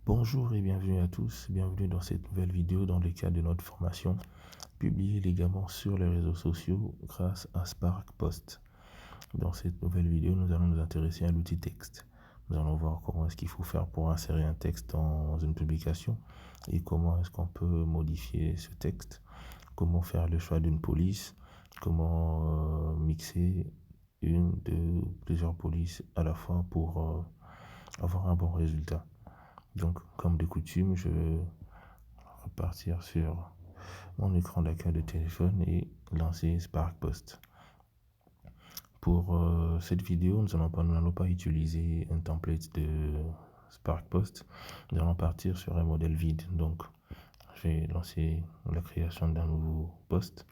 Bonjour et bienvenue à tous, bienvenue dans cette nouvelle vidéo dans le cadre de notre formation publiée légalement sur les réseaux sociaux grâce à Spark Post. Dans cette nouvelle vidéo, nous allons nous intéresser à l'outil texte. Nous allons voir comment est-ce qu'il faut faire pour insérer un texte dans une publication et comment est-ce qu'on peut modifier ce texte, comment faire le choix d'une police, comment mixer une, deux, plusieurs polices à la fois pour avoir un bon résultat. Donc, comme de coutume, je vais repartir sur mon écran d'accueil de téléphone et lancer Spark Post. Pour cette vidéo, nous n'allons pas utiliser un template de Spark Post. Nous allons partir sur un modèle vide. Donc, je vais lancer la création d'un nouveau post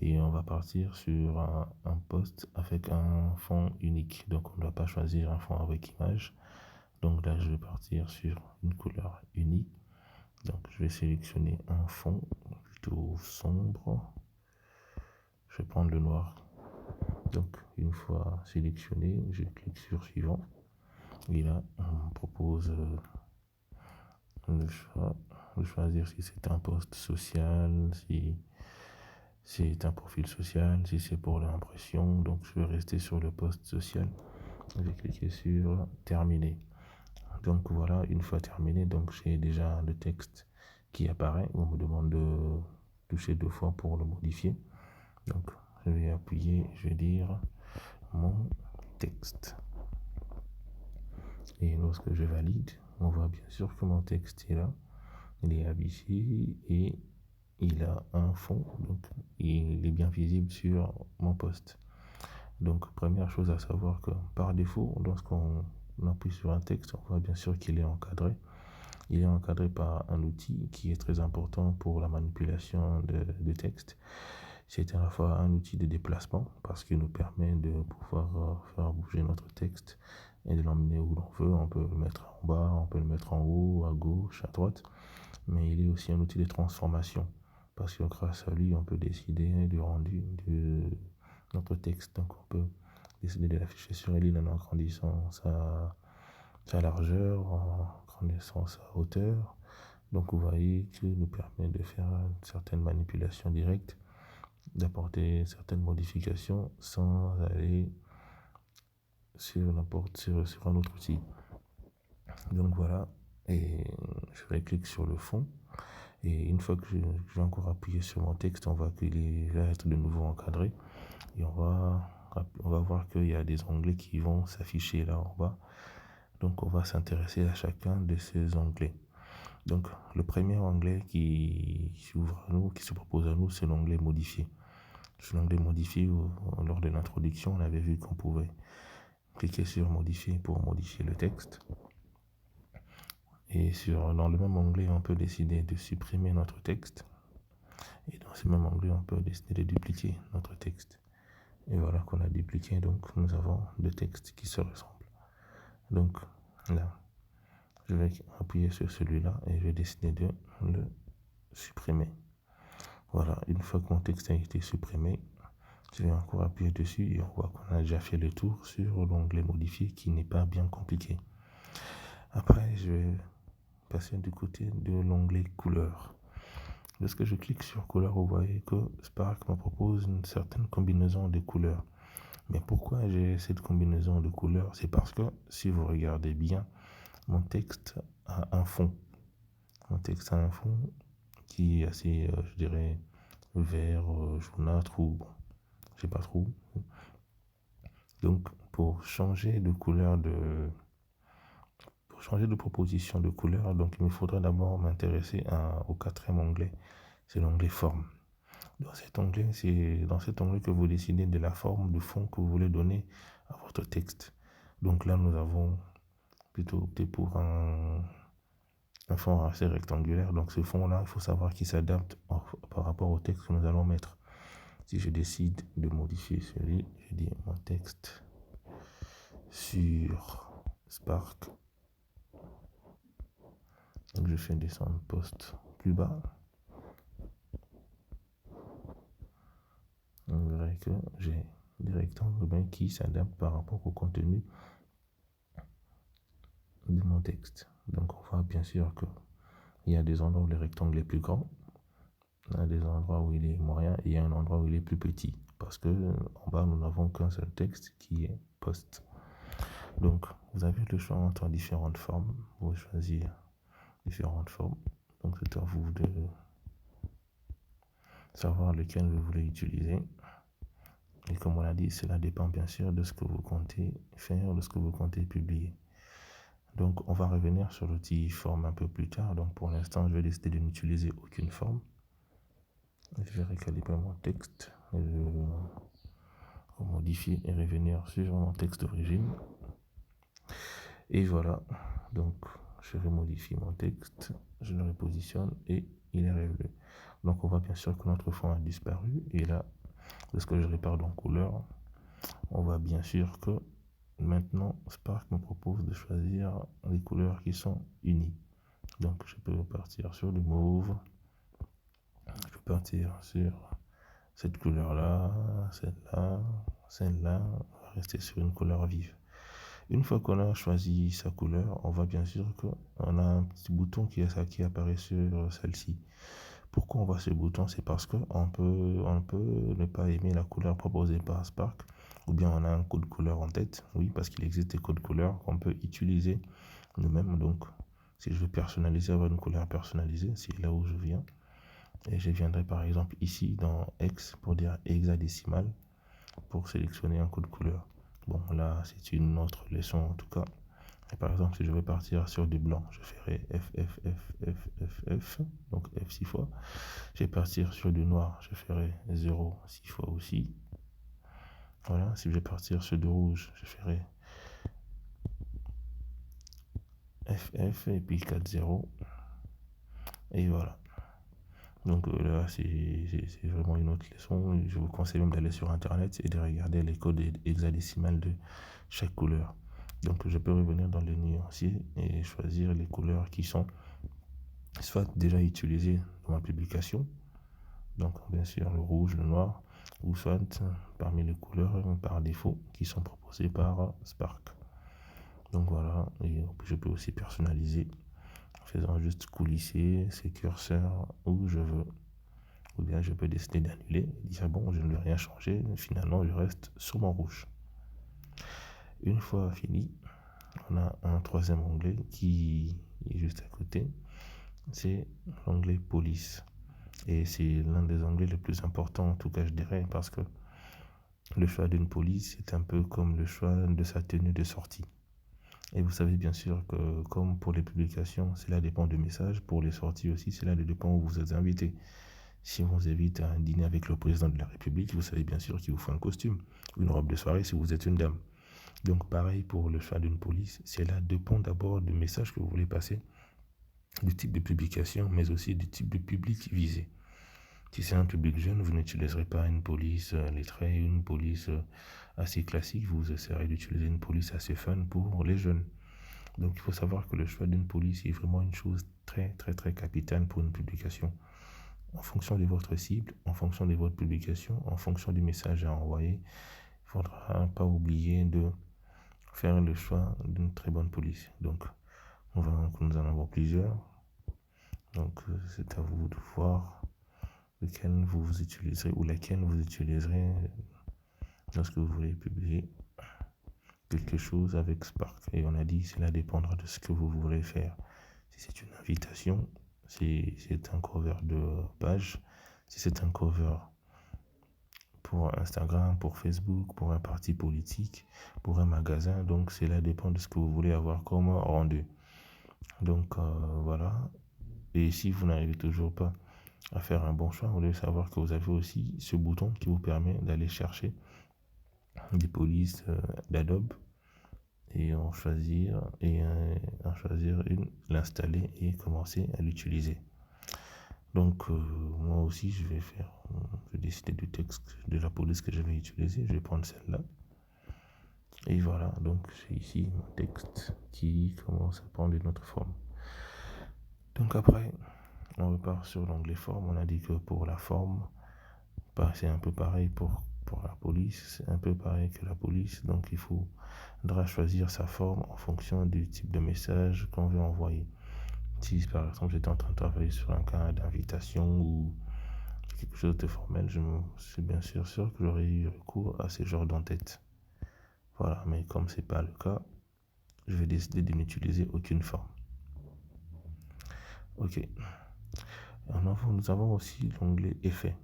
et on va partir sur un post avec un fond unique. Donc, on ne doit pas choisir un fond avec image. Donc là, je vais partir sur une couleur unique. Donc, je vais sélectionner un fond plutôt sombre. Je vais prendre le noir. Donc, une fois sélectionné, je clique sur suivant. Et là, on me propose le choix de choisir si c'est un post social, si c'est un profil social, si c'est pour l'impression. Donc, je vais rester sur le post social. Je vais cliquer sur terminer. Donc voilà, une fois terminé, donc j'ai déjà le texte qui apparaît. On me demande de toucher 2 fois pour le modifier. Donc je vais appuyer, je vais dire mon texte. Et lorsque je valide, on voit bien sûr que mon texte est là. Il est affiché et il a un fond. Donc il est bien visible sur mon post. Donc première chose à savoir que par défaut, lorsqu'on appuie sur un texte, on voit bien sûr qu'il est encadré. Il est encadré par un outil qui est très important pour la manipulation de texte. C'est à la fois un outil de déplacement parce qu'il nous permet de pouvoir faire bouger notre texte et de l'emmener où l'on veut. On peut le mettre en bas, on peut le mettre en haut, à gauche, à droite. Mais il est aussi un outil de transformation parce que grâce à lui, on peut décider du rendu de notre texte. Donc on peut décider de l'afficher sur une ligne en agrandissant sa largeur, en grandissant sa hauteur. Donc vous voyez qu'il nous permet de faire une certaine manipulation directe, d'apporter certaines modifications sans aller sur un autre outil. Donc voilà, et je clique sur le fond. Et une fois que je vais encore appuyer sur mon texte, on voit qu'il va être de nouveau encadré. Et on va voir qu'il y a des onglets qui vont s'afficher là en bas. Donc on va s'intéresser à chacun de ces onglets. Donc le premier onglet qui s'ouvre à nous, qui se propose à nous, c'est l'onglet modifier. Sur l'onglet modifier, lors de l'introduction, on avait vu qu'on pouvait cliquer sur modifier pour modifier le texte. Et dans le même onglet, on peut décider de supprimer notre texte. Et dans ce même onglet, on peut décider de dupliquer notre texte. Et voilà qu'on a dupliqué, donc nous avons deux textes qui se ressemblent. Donc là, je vais appuyer sur celui-là et je vais décider de le supprimer. Voilà, une fois que mon texte a été supprimé, je vais encore appuyer dessus et on voit qu'on a déjà fait le tour sur l'onglet modifier qui n'est pas bien compliqué. Après, je vais passer du côté de l'onglet couleur. Lorsque je clique sur couleur, vous voyez que Spark me propose une certaine combinaison de couleurs. Mais pourquoi j'ai cette combinaison de couleurs? C'est parce que si vous regardez bien, mon texte a un fond. Mon texte a un fond qui est assez, je dirais, vert, jaunâtre ou bon, je sais pas trop. Donc, pour changer de proposition de couleur, donc il me faudrait d'abord m'intéresser au quatrième onglet, c'est l'onglet forme. C'est dans cet onglet que vous décidez de la forme de fond que vous voulez donner à votre texte. Donc là, nous avons plutôt opté pour un fond assez rectangulaire. Donc ce fond-là, il faut savoir qu'il s'adapte par rapport au texte que nous allons mettre. Si je décide de modifier celui, je dis mon texte sur Spark. Donc je fais descendre post plus bas. On verra que j'ai des rectangles qui s'adaptent par rapport au contenu de mon texte. Donc on voit bien sûr qu'il y a des endroits où le rectangle est plus grand, il y a des endroits où il est moyen et il y a un endroit où il est plus petit. Parce que en bas, nous n'avons qu'un seul texte qui est post. Donc vous avez le choix entre différentes formes. Vous pouvez choisir différentes formes. Donc c'est à vous de savoir lequel vous voulez utiliser. Et comme on l'a dit, cela dépend bien sûr de ce que vous comptez faire, de ce que vous comptez publier. Donc on va revenir sur l'outil forme un peu plus tard. Donc pour l'instant, je vais décider de n'utiliser aucune forme. Je vais recalibrer mon texte. Je vais modifier et revenir sur mon texte d'origine. Et voilà. Donc je remodifie mon texte, je le repositionne et il est revenu. Donc on voit bien sûr que notre fond a disparu. Et là, lorsque je répare dans couleur, on voit bien sûr que maintenant Spark me propose de choisir les couleurs qui sont unies. Donc je peux partir sur le mauve, je peux partir sur cette couleur-là, celle-là, celle-là, on va rester sur une couleur vive. Une fois qu'on a choisi sa couleur, on voit bien sûr qu'on a un petit bouton qui apparaît sur celle-ci. Pourquoi on voit ce bouton? C'est parce qu'on peut ne pas aimer la couleur proposée par Spark, ou bien on a un code couleur en tête. Oui, parce qu'il existe des codes couleurs qu'on peut utiliser nous-mêmes. Donc, si je veux personnaliser, avoir une couleur personnalisée, c'est là où je viens. Et je viendrai par exemple ici dans X pour dire hexadécimal pour sélectionner un code couleur. Bon, là, c'est une autre leçon en tout cas. Et par exemple, si je veux partir sur du blanc, je ferai F, F, F, F, F, F, donc F 6 fois. Je vais partir sur du noir, je ferai 0 6 fois aussi. Voilà, si je vais partir sur du rouge, je ferai F, F et puis 4, 0. Et voilà. Donc là, c'est vraiment une autre leçon. Je vous conseille même d'aller sur Internet et de regarder les codes hexadécimales de chaque couleur. Donc je peux revenir dans le nuancier et choisir les couleurs qui sont soit déjà utilisées dans ma publication. Donc bien sûr le rouge, le noir, ou soit parmi les couleurs par défaut qui sont proposées par Spark. Donc voilà, et je peux aussi personnaliser en faisant juste coulisser ces curseurs où je veux. Ou bien je peux décider d'annuler et dire bon, je ne veux rien changer, finalement je reste sur mon rouge. Une fois fini, on a un troisième onglet qui est juste à côté, c'est l'onglet police. Et c'est l'un des onglets les plus importants, en tout cas je dirais, parce que le choix d'une police est un peu comme le choix de sa tenue de sortie. Et vous savez bien sûr que comme pour les publications, cela dépend du message, pour les sorties aussi, cela dépend où vous êtes invité. Si on vous invite à un dîner avec le président de la République, vous savez bien sûr qu'il vous faut un costume, une robe de soirée si vous êtes une dame. Donc pareil pour le choix d'une police, cela dépend d'abord du message que vous voulez passer, du type de publication, mais aussi du type de public visé. Si c'est un public jeune, vous n'utiliserez pas une police lettrée, une police assez classique, vous essaierez d'utiliser une police assez fun pour les jeunes. Donc il faut savoir que le choix d'une police est vraiment une chose très très très capitale pour une publication. En fonction de votre cible, en fonction de votre publication, en fonction du message à envoyer, il ne faudra pas oublier de faire le choix d'une très bonne police. Donc nous en avons plusieurs. Donc c'est à vous de voir lequel vous utiliserez ou laquelle vous utiliserez lorsque vous voulez publier quelque chose avec Spark. Et on a dit cela dépendra de ce que vous voulez faire. Si c'est une invitation, si c'est un cover de page, si c'est un cover pour Instagram, pour Facebook, pour un parti politique, pour un magasin, donc cela dépend de ce que vous voulez avoir comme rendu. Donc voilà. Et si vous n'arrivez toujours pas à faire un bon choix, vous devez savoir que vous avez aussi ce bouton qui vous permet d'aller chercher des polices d'Adobe et en choisir une, l'installer et commencer à l'utiliser. Donc moi aussi je vais décider du texte de la police que je vais utiliser, je vais prendre celle-là. Et voilà, donc c'est ici mon texte qui commence à prendre une autre forme. Donc après, on repart sur l'onglet forme. On a dit que pour la forme, c'est un peu pareil pour Pour la police, c'est un peu pareil que la police, donc il faudra choisir sa forme en fonction du type de message qu'on veut envoyer. Si par exemple j'étais en train de travailler sur un cas d'invitation ou quelque chose de formel, je suis bien sûr que j'aurais eu recours à ces genres d'entête. Voilà, mais comme c'est pas le cas, je vais décider de n'utiliser aucune forme. Ok. Nous avons aussi l'onglet Effets.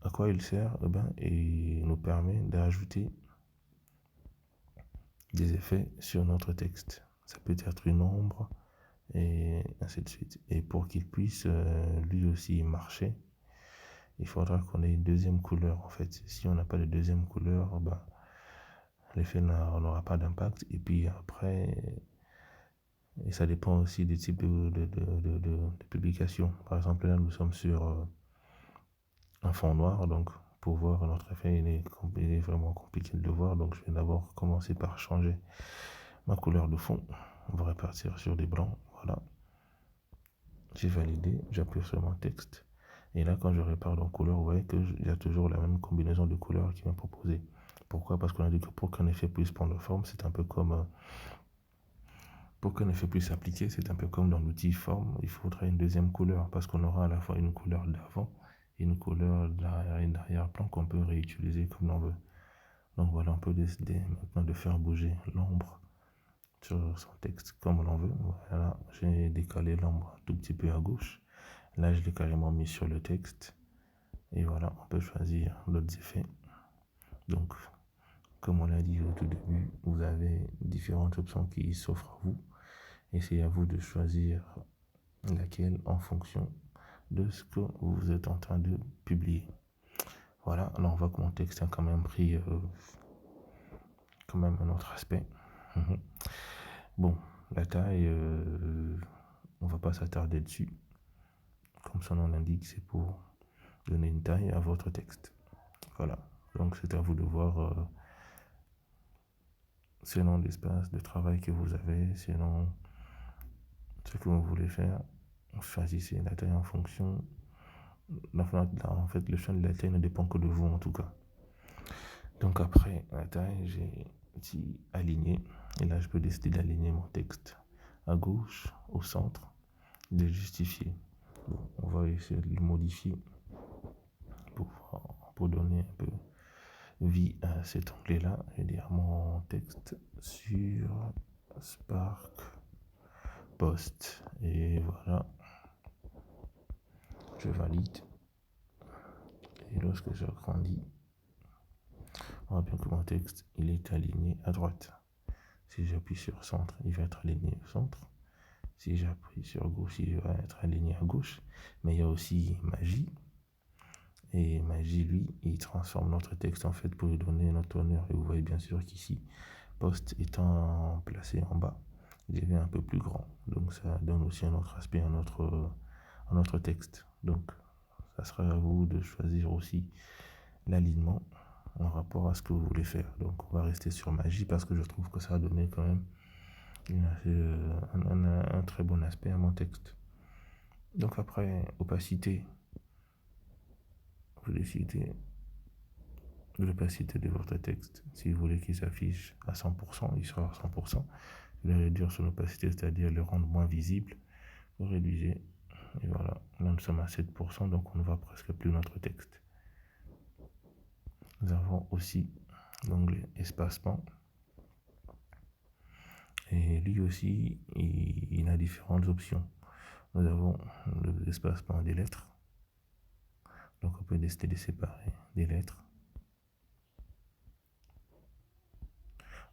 À quoi il sert? Il nous permet d'ajouter des effets sur notre texte. Ça peut être une ombre et ainsi de suite. Et pour qu'il puisse lui aussi marcher, il faudra qu'on ait une deuxième couleur en fait. Si on n'a pas de deuxième couleur, l'effet n'aura pas d'impact. Et puis après, et ça dépend aussi du type de publication. Par exemple, là, nous sommes sur un fond noir, donc pour voir notre effet, il est vraiment compliqué de le voir. Donc, je vais d'abord commencer par changer ma couleur de fond. On va repartir sur des blancs. Voilà. J'ai validé, j'appuie sur mon texte. Et là, quand je répare dans couleur, vous voyez qu'il y a toujours la même combinaison de couleurs qui m'est proposée. Pourquoi? Parce qu'on a dit que pour qu'un effet puisse prendre forme, c'est un peu comme... pour qu'un effet puisse s'appliquer, c'est un peu comme dans l'outil forme, il faudra une deuxième couleur parce qu'on aura à la fois une couleur d'avant et une couleur d'arrière-plan qu'on peut réutiliser comme l'on veut. Donc voilà, on peut décider maintenant de faire bouger l'ombre sur son texte comme l'on veut. Voilà, j'ai décalé l'ombre un tout petit peu à gauche. Là, je l'ai carrément mis sur le texte. Et voilà, on peut choisir d'autres effets. Donc, comme on l'a dit au tout début, vous avez différentes options qui s'offrent à vous. Et c'est à vous de choisir laquelle en fonction de ce que vous êtes en train de publier. Voilà, alors on voit que mon texte a quand même pris quand même un autre aspect. Bon, la taille, on va pas s'attarder dessus. Comme son nom l'indique, c'est pour donner une taille à votre texte. Voilà, donc c'est à vous de voir selon l'espace de travail que vous avez, selon ce que vous voulez faire. Choisissez la taille en fonction. En fait, le choix de la taille ne dépend que de vous en tout cas. Donc après la taille, j'ai dit aligner. Et là, je peux décider d'aligner mon texte à gauche, au centre, de justifier. Bon, on va essayer de le modifier pour donner un peu vie à cet onglet-là. Je vais dire mon texte sur Spark Post. Et voilà. Je valide. Et lorsque j'agrandis, on voit bien que mon texte il est aligné à droite. Si j'appuie sur centre, il va être aligné au centre. Si j'appuie sur gauche, il va être aligné à gauche. Mais il y a aussi Magie. Et Magie, lui, il transforme notre texte en fait pour lui donner notre honneur. Et vous voyez bien sûr qu'ici, poste étant placé en bas, il devient un peu plus grand. Donc ça donne aussi un autre aspect à notre texte. Donc ça sera à vous de choisir aussi l'alignement en rapport à ce que vous voulez faire. Donc on va rester sur Magie parce que je trouve que ça a donné quand même un très bon aspect à mon texte. Donc après, opacité, vous décidez de l'opacité de votre texte. Si vous voulez qu'il s'affiche à 100%, il sera à 100%. Vous allez réduire son opacité, c'est-à-dire le rendre moins visible. Vous réduisez. Et voilà, là nous sommes à 7%, donc on ne voit presque plus notre texte. Nous avons aussi l'onglet espacement. Et lui aussi, il a différentes options. Nous avons l'espacement des lettres. Donc on peut décider de séparer des lettres.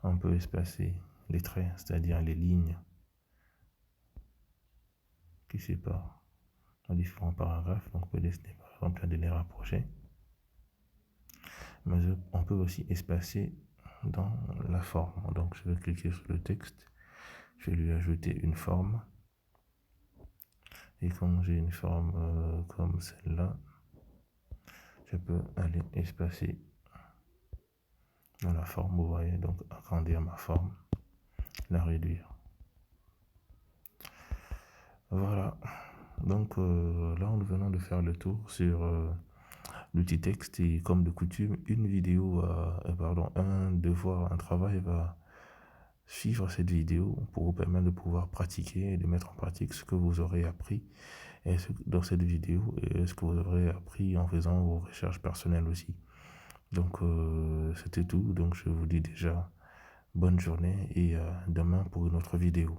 On peut espacer les traits, c'est-à-dire les lignes qui séparent dans différents paragraphes. Donc on peut décider par exemple de les rapprocher. Mais on peut aussi espacer dans la forme. Donc je vais cliquer sur le texte. Je vais lui ajouter une forme. Et quand j'ai une forme comme celle-là, je peux aller espacer dans la forme, vous voyez, donc agrandir ma forme, la réduire. Voilà, donc là nous venons de faire le tour sur l'outil texte et comme de coutume, une vidéo, un devoir, un travail va suivre cette vidéo pour vous permettre de pouvoir pratiquer et de mettre en pratique ce que vous aurez appris dans cette vidéo et ce que vous aurez appris en faisant vos recherches personnelles aussi. Donc c'était tout. Donc je vous dis déjà bonne journée et demain pour une autre vidéo.